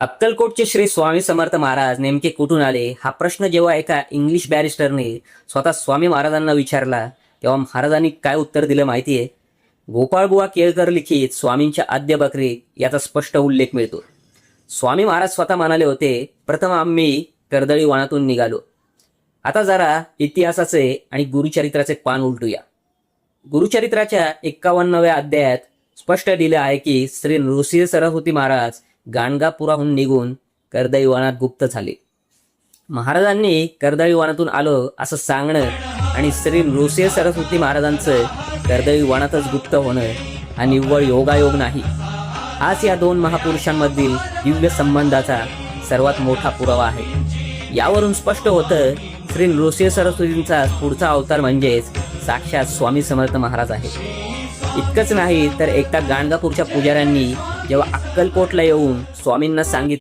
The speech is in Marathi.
अक्कलकोटचे श्री स्वामी समर्थ महाराज नेमके कुठून आले हा प्रश्न जेव्हा एका इंग्लिश बॅरिस्टरने स्वतः स्वामी महाराजांना विचारला तेव्हा महाराजांनी काय उत्तर दिलं माहितीये? गोपाळबुवा केळकर लिखित स्वामींच्या आद्य बकरीत याचा स्पष्ट उल्लेख मिळतो. स्वामी महाराज स्वतः म्हणाले होते, प्रथम आम्ही कर्दळी वनातून निघालो. आता जरा इतिहासाचे आणि गुरुचरित्राचे पान उलटूया. गुरुचरित्राच्या 51व्या अध्यायात स्पष्ट दिले आहे की श्री नृसिंह सरस्वती महाराज गाणगापुराहून निघून कर्दळी वनात गुप्त झाले. महाराजांनी कर्दळी वनातून आलो असं सांगणं आणि श्री नृसिंह सरस्वती महाराजांचं कर्दळी वनातच गुप्त होणं हा निव्वळ योगायोग नाही. हाच या दोन महापुरुषांमधील दिव्य संबंधाचा सर्वात मोठा पुरावा आहे. यावरून स्पष्ट होतं श्री नृसिंह सरस्वतींचा पुढचा अवतार म्हणजेच साक्षात स्वामी समर्थ महाराज आहे. इतकंच नाही तर एकदा गाणगापूरच्या पुजाऱ्यांनी जेव्हा अक्कलकोटला येऊन स्वामींना सांगितलं